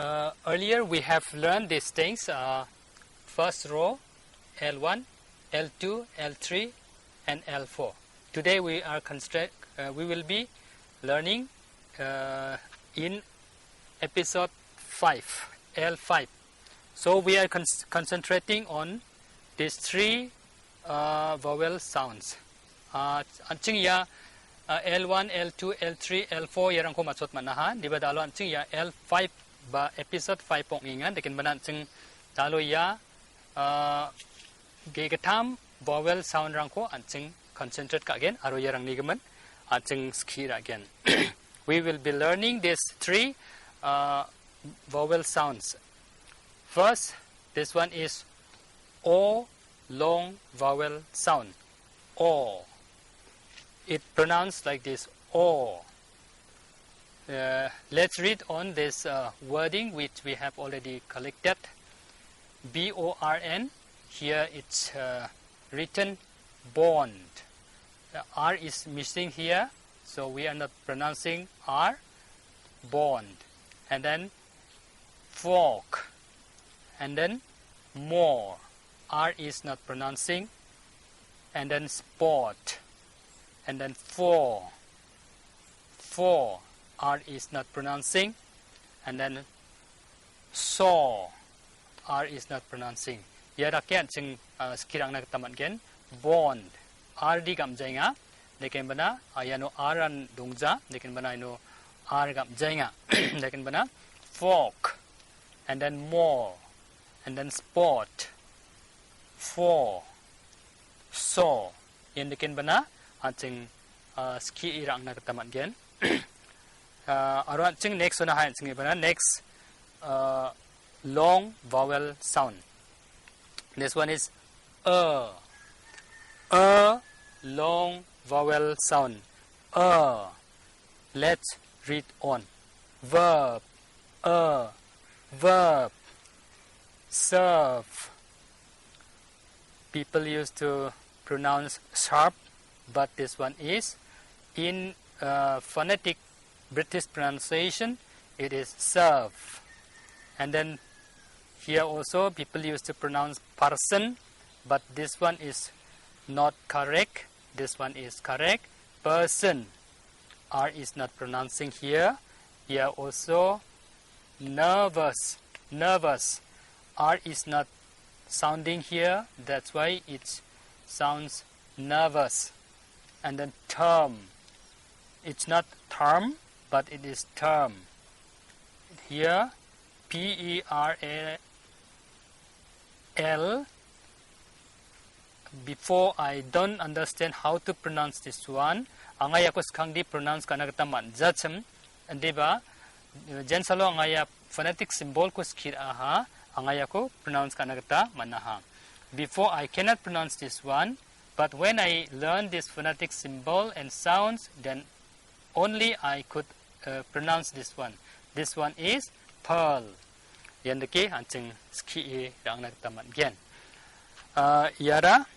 Earlier we have learned these things. First row, L1, L2, L3, and L4. Today we will be learning in episode 5, L5. So we are concentrating on these three vowel sounds. Anjing ya L1, L2, L3, L4 yarang ko matsot manaha. Di ba dalo anjing ya L5 ba episode 5 pong ingan. Dekin ba anjing dalo ya gegatam vowel sound rang ko anjing concentrate ka again. Aro yarang nigaman anjing skira again. We will be learning these three vowel sounds. First, this one is O long vowel sound. O. It pronounced like this. O. Let's read on this wording which we have already collected. B-O-R-N. Here it's written bond. The R is missing here, so we are not pronouncing R. Bond. And then fork. And then more. R is not pronouncing. And then sport. And then four. R is not pronouncing. And then saw. R is not pronouncing. Yara kaya sing skirang nagtaman gen. Bond. R di gam jay nga. Dekin bana ayano aran dungja. Dekin bana ayano R gam jay nga. Dekin bana fork. And then more. And then sport. Four. Saw. Yan dekin bana anjing ski irang nagtaman gen. Aro anjing next na ha anjing bana next long vowel sound. This one is long vowel sound. Let's read on. Verb. Verb. Serve. People used to pronounce sharp, but this one is in phonetic British pronunciation. It is serve. And then here also people used to pronounce person, but this one is not correct. This one is correct. Person. R is not pronouncing here. Here also nervous. Nervous. R is not sounding here. That's why it sounds nervous. And then term. It's not term, but it is term. Here P-E-R-A-L. Before I don't understand how to pronounce this one, angay ako skang di pronounce ka nagtaman. Zatsam, di ba? Jen salo angay phonetic symbol ko skir aha, angay ako pronounce ka nagta manaha. Before I cannot pronounce this one, but when I learn this phonetic symbol and sounds, then only I could pronounce this one. This one is pearl. Yan deke anjing ski rang nagtaman gen. Yara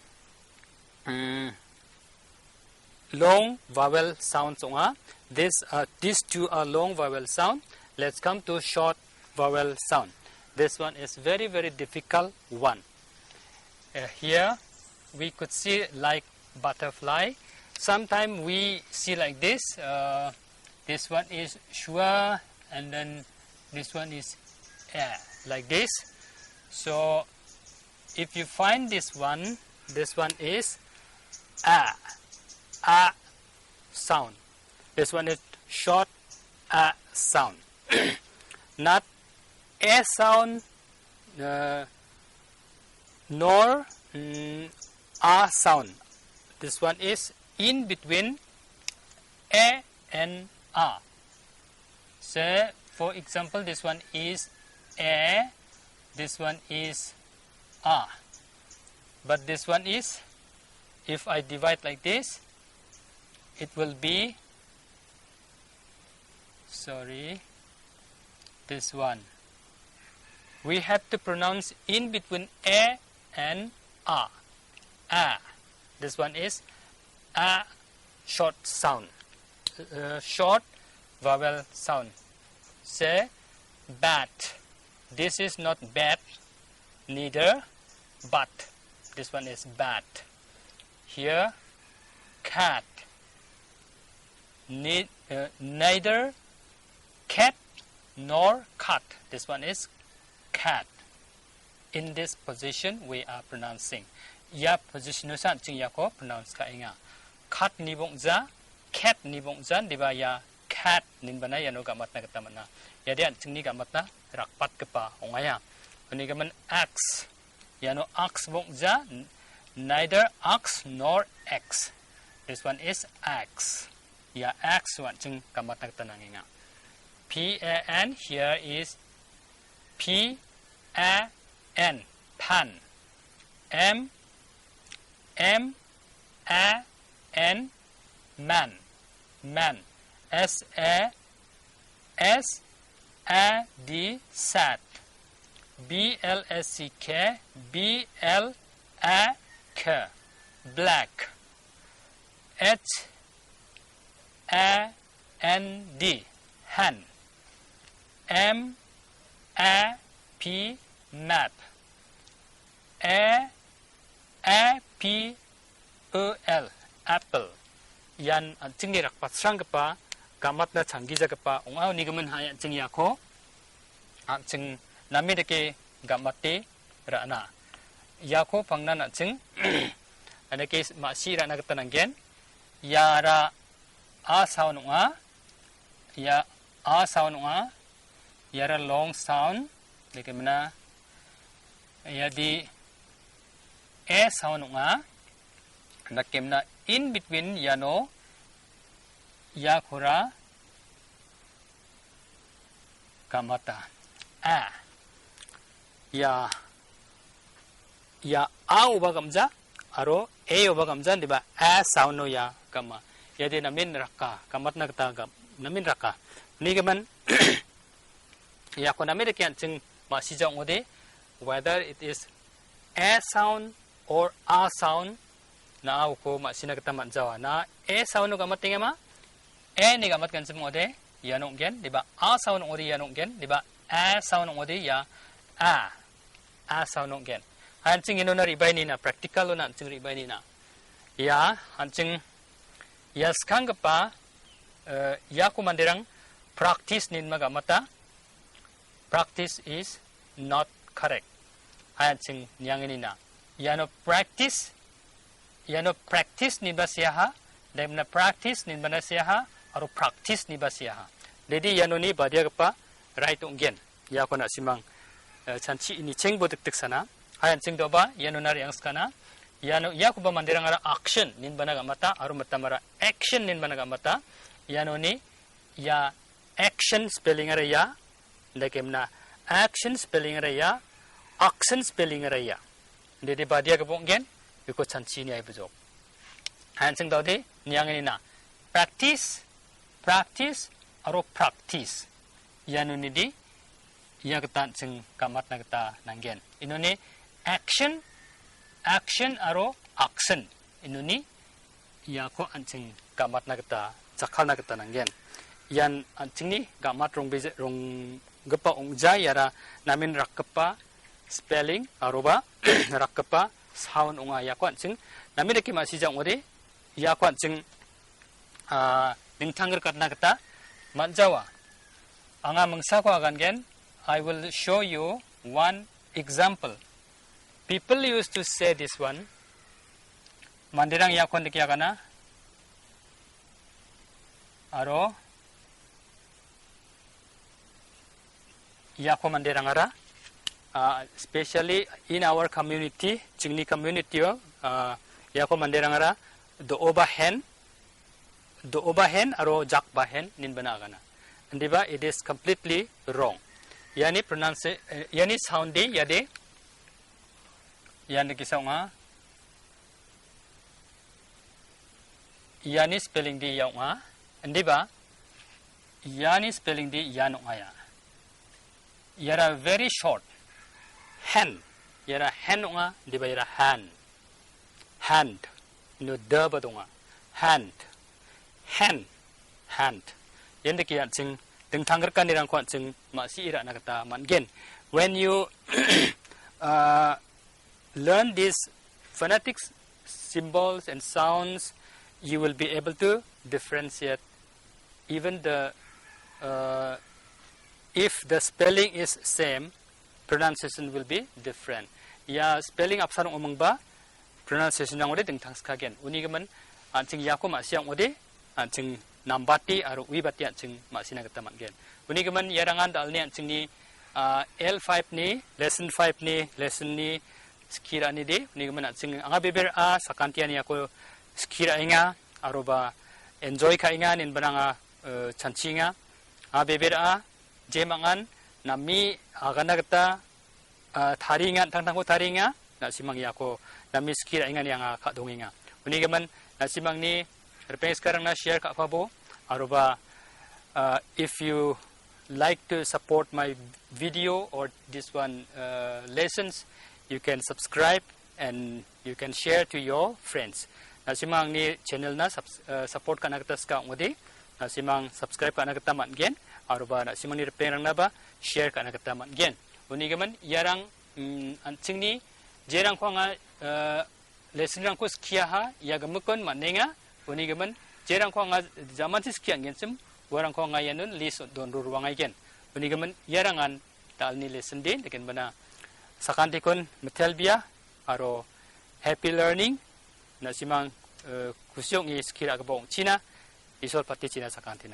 long vowel sounds nga. These two are long vowel sound. Let's come to short vowel sound. This one is very, very difficult one. Here we could see like butterfly. Sometimes we see like this. This one is shua, and then this one is like this. So if you find this one is a sound. This one is short a sound. Not a sound nor a sound. This one is in between a and a. So for example, this one is a, this one is a. But this one is, if I divide like this, it will be, this one. We have to pronounce in between a and a. This one is a short sound. Short vowel sound. Say bat. This is not bat, neither but. This one is bat. Here, cat. Neither cat nor cat. This one is cat. In this position, we are pronouncing. Ya position nusan ching ya ko pronounce ka inga. Cat nibong za, cat nibong zan diba ya cat nin bana ya no gamat na kata mana. Ya dia ching ni gamat na rakpat kepa ongaya. Ini gaman axe. Ya no axe bong za, neither ox nor x. This one is axe. Ya axe one ching gamat na kata nanginga. P-A-N, here is P-A-N, pan. M-A-N, man, man. S-A-S-A-D, sat. B-L-S-C-K, B-L-A-K, black. H-A-N-D, hand. M-A-P, map. A-P-O-L, apple. Yan ang tingni rakpat sang kepa, gamat na changgija kepa, ungaw ni gaman haya ting yako, ang ting nami deke gamati rana. Yako pangna na ting, ada ke masira na ketananggen, yara a sound unga, ya a sound unga, yara long sound, deke mana, ya di a sound unga, nakem na in between yano ya khura kamata a ya uba gamja aro a uba gamja diba a sound no ya kama ya de namin rakka kamat na kata namin rakka ni gaman ya ko namin kyan ching masijang ode whether it is a sound or a sound na ako masina kita manjawa na sound no gamat tinga ma ni gamat kan semua de yanong gen di ba a sound ngodi yanong gen di ba a sound ngodi ya a sound ngong gen hancing ino na ribay ni na practical na hancing ribay ni na ya hancing ya skang pa ya ko mandirang practice nin magamata practice is not correct hancing yang ini na yano practice ni ba siya ha dahil na practice ni ba na siya ha aro practice ni ba siya ha dedi yano ni ba dia pa right unggen ya ko na simang chanchi ini chengbo dik sana hayan chengdo ba yano na yang skana yano ya ko ba mandirang ara action nin ba na gamata aro matamara action nin ba na gamata yano ni ya action spelling ara ya lekem na action spelling ara ya action spelling ara ya dedi ba dia ko unggen 이거 찬치니 아이브죠. 한층 더디 니양이나 practice aro practice. 야누니디 이야그탄 층 까맛나 그타 난겐. 이노니 action aro action. 이노니 이야코 안층 까맛나 그타 작할나 그타 난겐. 얀 안층니 까맛 롱베제 롱 gapa ongja yara namin rakapa spelling aroba rakapa sound unga yakwan ching namire ki masijang ore yakwan ching ningtangger katna kata manjawa anga mangsa ko agan gen I will show you one example. People used to say this one mandirang yakwan dikya kana aro yakwa mandirang ara especially in our community, Chingni community, yako manderangara, the overhand, aro jakbahen nin banagana. And diba, it is completely wrong. Yani pronounce, yani sound di, yade, yani kisaw nga, yani spelling di yaw nga, and diba, yani spelling di yano nga ya. Yara very short. Hand, yara hand nga, di ba yara hand, no daba nga, hand, yan de kiyan sing tanggar kanirang kwan sing masih ira nak kata man gen. When you learn these phonetic symbols and sounds, you will be able to differentiate even the if the spelling is same, pronunciation will be different. Ya spelling apsarong umang ba pronunciation yang ode tentang skagen. Uni gaman ancing yako masyang ode ancing nambati aru wibati ancing masina kata man gen. Uni gaman yarangan dal ni ancing ni L5 ni lesson 5 ni lesson ni sekira ni de uni gaman ancing anga beber a sakantian yako sekira inga aruba enjoy ka inga nin bananga chancinga a beber a jemangan nami agana kata taringan tangtangko taringa na simang yako nami sekira inga yang ka donginga. Uni gaman na simang ni repeng sekarang na share ka pabo aruba if you like to support my video or this one lessons, you can subscribe and you can share to your friends. Nasimang ni channel na support ka nagta ska ngodi nasimang subscribe ka nagta man gen aruba nasimang ni repeng na ba share ka nagta man gen. Uni gaman yarang ancing ni jerang ko nga lesson rang ko skia ha yagamukon manenga uni gaman jerang ko nga zaman si skia ngensem warang ko nga yanun lis don ruruang igen. Uni gaman yarangan tal ni lesson din deken bana sakanti kon metelbia aro happy learning na simang kusyong i skira kabong China isol pati China sakanti na